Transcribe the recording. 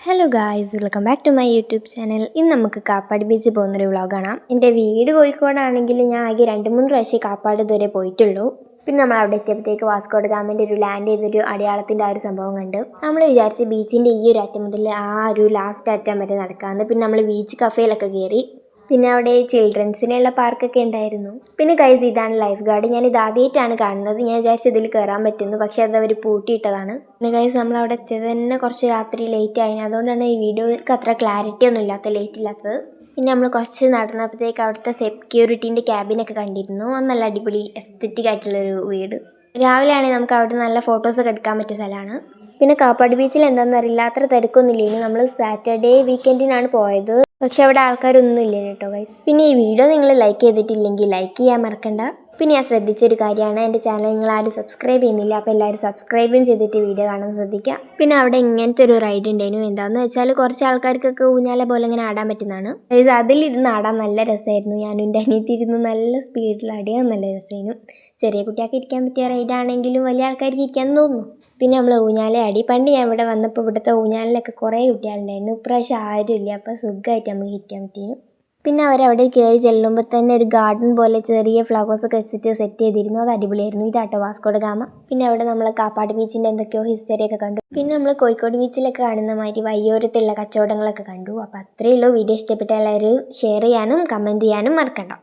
Hello guys, welcome back to my YouTube channel. ഇന്ന് നമുക്ക് കാപ്പാട് ബീച്ചിൽ പോകുന്നൊരു വ്ളോഗ് കാണാം. എൻ്റെ വീട് കോഴിക്കോടാണെങ്കിൽ ഞാൻ ആകെ 2-3 പ്രാവശ്യം കാപ്പാട് ഇതുവരെ പോയിട്ടുള്ളൂ. പിന്നെ നമ്മൾ അവിടെ എത്തിയപ്പോഴത്തേക്ക് വാസ്കോ ഡ ഗാമൻ്റെ ഒരു ലാൻഡ് ചെയ്തൊരു അടയാളത്തിൻ്റെ ആ ഒരു സംഭവം കണ്ട് നമ്മൾ വിചാരിച്ച് ബീച്ചിൻ്റെ ഈ ഒരു അറ്റം മുതൽ ആ ഒരു ലാസ്റ്റ് അറ്റം വരെ നടക്കാമെന്ന്. പിന്നെ നമ്മൾ ബീച്ച് കഫേയിലൊക്കെ കയറി. പിന്നെ അവിടെ ചിൽഡ്രൻസിനുള്ള പാർക്കൊക്കെ ഉണ്ടായിരുന്നു. പിന്നെ ഗൈസ്, ഇതാണ് ലൈഫ് ഗാർഡ്. ഞാൻ ഇത് ആദ്യമായിട്ടാണ് കാണുന്നത്. ഞാൻ വിചാരിച്ചു ഇതിൽ കയറാൻ പറ്റുന്നു, പക്ഷേ അത് അവർ പൂട്ടിയിട്ടതാണ്. പിന്നെ ഗൈസ്, നമ്മൾ അവിടെ എത്തിയത് തന്നെ കുറച്ച് രാത്രി ലേറ്റ് ആയിരുന്നു. അതുകൊണ്ടാണ് ഈ വീഡിയോക്ക് അത്ര ക്ലാരിറ്റി ഒന്നും ലേറ്റ് ഇല്ലാത്തത്. പിന്നെ നമ്മൾ കുറച്ച് നടന്നപ്പോഴത്തേക്ക് അവിടുത്തെ സെക്യൂരിറ്റീൻ്റെ ക്യാബിനൊക്കെ കണ്ടിരുന്നു. നല്ല അടിപൊളി എസ്തറ്റിക് ആയിട്ടുള്ളൊരു വീട്. രാവിലെ ആണെങ്കിൽ നമുക്ക് അവിടെ നല്ല ഫോട്ടോസൊക്കെ എടുക്കാൻ പറ്റിയ സ്ഥലമാണ്. പിന്നെ കാപ്പാട് ബീച്ചിൽ എന്താണെന്ന് അറിയില്ല, അത്ര തിരക്കൊന്നുമില്ലേനു. നമ്മൾ സാറ്റർഡേ വീക്കെൻഡിനാണ് പോയത്, പക്ഷെ അവിടെ ആൾക്കാരൊന്നും ഇല്ല കേട്ടോ ഗൈസ്. പിന്നെ ഈ വീഡിയോ നിങ്ങൾ ലൈക്ക് ചെയ്തിട്ടില്ലെങ്കിൽ ലൈക്ക് ചെയ്യാൻ മറക്കണ്ട. പിന്നെ ഞാൻ ശ്രദ്ധിച്ചൊരു കാര്യമാണ്, എൻ്റെ ചാനൽ നിങ്ങൾ ആരും സബ്സ്ക്രൈബ് ചെയ്യുന്നില്ല. അപ്പോൾ എല്ലാവരും സബ്സ്ക്രൈബും ചെയ്തിട്ട് വീഡിയോ കാണാൻ ശ്രദ്ധിക്കുക. പിന്നെ അവിടെ ഇങ്ങനത്തെ ഒരു റൈഡ് ഉണ്ടായിരുന്നു. എന്താണെന്ന് വെച്ചാൽ കുറച്ച് ആൾക്കാർക്കൊക്കെ ഊഞ്ഞാല പോലെ ഇങ്ങനെ ആടാൻ പറ്റുന്നതാണ് ഗൈസ്. അതിലിരുന്ന് ആടാൻ നല്ല രസമായിരുന്നു. ഞാനും എൻ്റെ അനിയത്തിരുന്ന് നല്ല സ്പീഡിൽ ആടിയാൽ നല്ല രസമായിരുന്നു. ചെറിയ കുട്ടികൾക്ക് ഇരിക്കാൻ പറ്റിയ റൈഡാണെങ്കിലും വലിയ ആൾക്കാർക്ക് ഇരിക്കാൻ തോന്നുന്നു. പിന്നെ നമ്മൾ ഊഞ്ഞാല ആടി. പണ്ട് ഞാൻ ഇവിടെ വന്നപ്പോൾ ഇവിടുത്തെ ഊഞ്ഞാലിലൊക്കെ കുറേ കുട്ടികളുണ്ടായിരുന്നു. ഇപ്രാവശ്യം ആരുമില്ല, അപ്പോൾ സുഖമായിട്ട് നമുക്ക് ഇരിക്കാൻ പറ്റിയിരുന്നു. പിന്നെ അവരവിടെ കയറി ചെല്ലുമ്പോൾ തന്നെ ഒരു ഗാർഡൻ പോലെ ചെറിയ ഫ്ലവേഴ്സൊക്കെ വെച്ചിട്ട് സെറ്റ് ചെയ്തിരുന്നു. അത് അടിപൊളിയായിരുന്നു. ഇതാട്ടോ വാസ്കോ ഡ ഗാമ. പിന്നെ അവിടെ നമ്മൾ കാപ്പാട് ബീച്ചിൻ്റെ എന്തൊക്കെയോ ഹിസ്റ്ററിയൊക്കെ കണ്ടു. പിന്നെ നമ്മൾ കോഴിക്കോട് ബീച്ചിലൊക്കെ കാണുന്ന മാതിരി വയ്യോരത്തുള്ള കച്ചവടങ്ങളൊക്കെ കണ്ടു. അപ്പോൾ അത്രയേ ഉള്ളൂ. വീഡിയോ ഇഷ്ടപ്പെട്ട എല്ലാവരും ഷെയർ ചെയ്യാനും കമൻറ്റ് ചെയ്യാനും മറക്കണ്ട.